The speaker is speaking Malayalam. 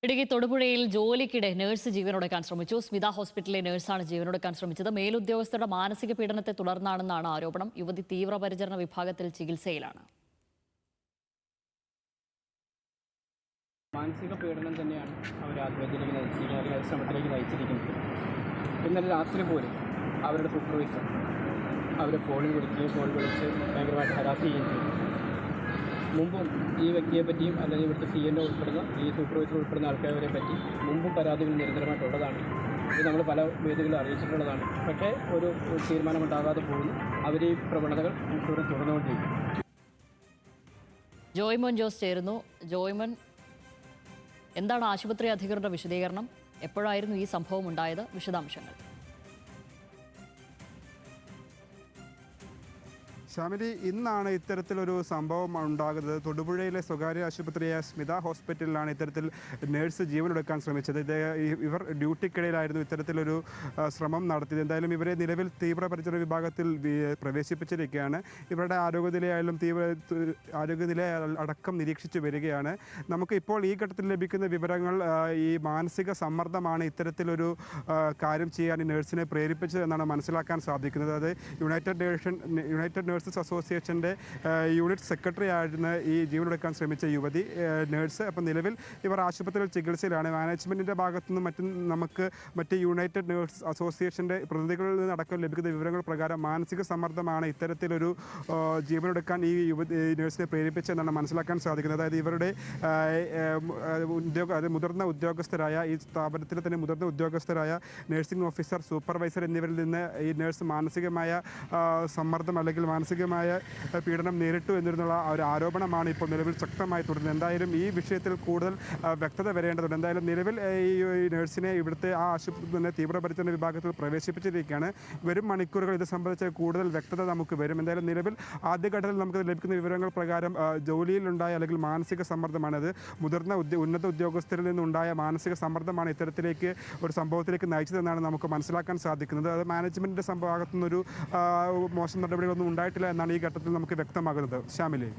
ഇടുക്കി തൊടുപുഴയിൽ ജോലിക്കിടെ നഴ്സ് ജീവനൊടുക്കാൻ ശ്രമിച്ചു. സ്മിത ഹോസ്പിറ്റലിലെ നഴ്സാണ് ജീവനൊടുക്കാൻ ശ്രമിച്ചത്. മേലുദ്യോഗസ്ഥരുടെ മാനസിക പീഡനത്തെ തുടർന്നാണെന്നാണ് ആരോപണം. യുവതി തീവ്രപരിചരണ വിഭാഗത്തിൽ ചികിത്സയിലാണ്. മാനസിക പീഡനം തന്നെയാണ് അവർ ആത്മഹത്യയിലേക്ക് നയിച്ചിരിക്കുന്നത്, അല്ലെങ്കിൽ ശ്രമത്തിലേക്ക് നയിച്ചിരിക്കുന്നത്. ഇന്നലെ രാത്രി പോലും അവരുടെ സൂപ്പർവൈസർ അവരെ ഫോണിൽ വിളിച്ച് ഭയങ്കരമായിട്ട് ഹരാസ് ചെയ്യുകയും ചെയ്തു. മുമ്പും ഈ വ്യക്തിയെ പറ്റിയും അല്ലെങ്കിൽ ഇവിടുത്തെ CNO ഉൾപ്പെടുന്ന ഈ സൂപ്പർവൈസർ ഉൾപ്പെടുന്ന ആൾക്കാരെ പറ്റി മുമ്പും പരാതികൾ നിരന്തരമായിട്ടുള്ളതാണ്. ഇത് നമ്മൾ പല വേദികളിൽ അറിയിച്ചിട്ടുള്ളതാണ്. പക്ഷേ ഒരു തീരുമാനമുണ്ടാകാതെ പോകുന്നു. അവർ ഈ പ്രവണതകൾ തുടർന്നുകൊണ്ടിരിക്കും. ജോയ്മോൻ ജോസ് ചേരുന്നു. ജോയ്മോൻ, എന്താണ് ആശുപത്രി അധികൃതരുടെ വിശദീകരണം? എപ്പോഴായിരുന്നു ഈ സംഭവം ഉണ്ടായത്? വിശദാംശങ്ങൾ. ശ്യാമിലി, ഇന്നാണ് ഇത്തരത്തിലൊരു സംഭവം ഉണ്ടാകുന്നത്. തൊടുപുഴയിലെ സ്വകാര്യ ആശുപത്രിയായ സ്മിത ഹോസ്പിറ്റലിലാണ് ഇത്തരത്തിൽ നേഴ്സ് ജീവനെടുക്കാൻ ശ്രമിച്ചത്. ഇവർ ഡ്യൂട്ടിക്കിടയിലായിരുന്നു ഇത്തരത്തിലൊരു ശ്രമം നടത്തിയത്. എന്തായാലും ഇവരെ നിലവിൽ തീവ്രപരിചരണ വിഭാഗത്തിൽ പ്രവേശിപ്പിച്ചിരിക്കുകയാണ്. ഇവരുടെ ആരോഗ്യനില അടക്കം നിരീക്ഷിച്ചു വരികയാണ്. നമുക്ക് ഇപ്പോൾ ഈ ഘട്ടത്തിൽ ലഭിക്കുന്ന വിവരങ്ങൾ ഈ മാനസിക സമ്മർദ്ദമാണ് ഇത്തരത്തിലൊരു കാര്യം ചെയ്യാൻ ഈ നേഴ്സിനെ പ്രേരിപ്പിച്ചത് എന്നാണ് മനസ്സിലാക്കാൻ സാധിക്കുന്നത്. അത് യുണൈറ്റഡ് നേഴ്സസ് അസോസിയേഷൻ്റെ യൂണിറ്റ് സെക്രട്ടറി ആയിരുന്ന ഈ ജീവനെടുക്കാൻ ശ്രമിച്ച യുവതി നേഴ്സ്. അപ്പം നിലവിൽ ഇവർ ആശുപത്രിയിൽ ചികിത്സയിലാണ്. മാനേജ്മെൻറ്റിൻ്റെ ഭാഗത്തുനിന്നും മറ്റ് യുണൈറ്റഡ് നേഴ്സസ് അസോസിയേഷൻ്റെ പ്രതിനിധികളിൽ നിന്നടക്കം ലഭിക്കുന്ന വിവരങ്ങൾ പ്രകാരം മാനസിക സമ്മർദ്ദമാണ് ഇത്തരത്തിലൊരു ജീവനെടുക്കാൻ ഈ നേഴ്സിനെ പ്രേരിപ്പിച്ചതെന്നാണ് മനസ്സിലാക്കാൻ സാധിക്കുന്നത്. അതായത് ഇവരുടെ മുതിർന്ന ഉദ്യോഗസ്ഥരായ ഈ സ്ഥാപനത്തിലെ തന്നെ മുതിർന്ന ഉദ്യോഗസ്ഥരായ നഴ്സിംഗ് ഓഫീസർ, സൂപ്പർവൈസർ എന്നിവരിൽ നിന്ന് ഈ നേഴ്സ് മാനസികമായ സമ്മർദ്ദം അല്ലെങ്കിൽ മാനസികമായ പീഡനം നേരിട്ടു എന്നിരുന്നുള്ള ഒരു ആരോപണമാണ് ഇപ്പോൾ നിലവിൽ ശക്തമായി തുടരുന്നത്. എന്തായാലും ഈ വിഷയത്തിൽ കൂടുതൽ വ്യക്തത വരേണ്ടതുണ്ട്. എന്തായാലും നിലവിൽ ഈ നേഴ്സിനെ ഇവിടുത്തെ ആ ആശുപത്രിയിൽ തന്നെ തീവ്രപരിചരണ വിഭാഗത്തിൽ പ്രവേശിപ്പിച്ചിരിക്കുകയാണ്. വരും മണിക്കൂറുകൾ ഇത് സംബന്ധിച്ച് കൂടുതൽ വ്യക്തത നമുക്ക് വരും. എന്തായാലും നിലവിൽ ആദ്യഘട്ടത്തിൽ നമുക്ക് ലഭിക്കുന്ന വിവരങ്ങൾ പ്രകാരം ജോലിയിലുണ്ടായ അല്ലെങ്കിൽ മാനസിക സമ്മർദ്ദമാണത്. മുതിർന്ന ഉന്നത ഉദ്യോഗസ്ഥരിൽ നിന്നുണ്ടായ മാനസിക സമ്മർദ്ദമാണ് ഇത്തരത്തിലേക്ക് ഒരു സംഭവത്തിലേക്ക് നയിച്ചതെന്നാണ് നമുക്ക് മനസ്സിലാക്കാൻ സാധിക്കുന്നത്. അത് മാനേജ്മെൻറ്റിൻ്റെ ഭാഗത്തുനിന്നൊരു മോശം നടപടികളൊന്നും ഉണ്ടായിട്ടില്ല എന്നാണ് ഈ ഘട്ടത്തിൽ നമുക്ക് വ്യക്തമാകുന്നത്. ശ്യാമിലേ.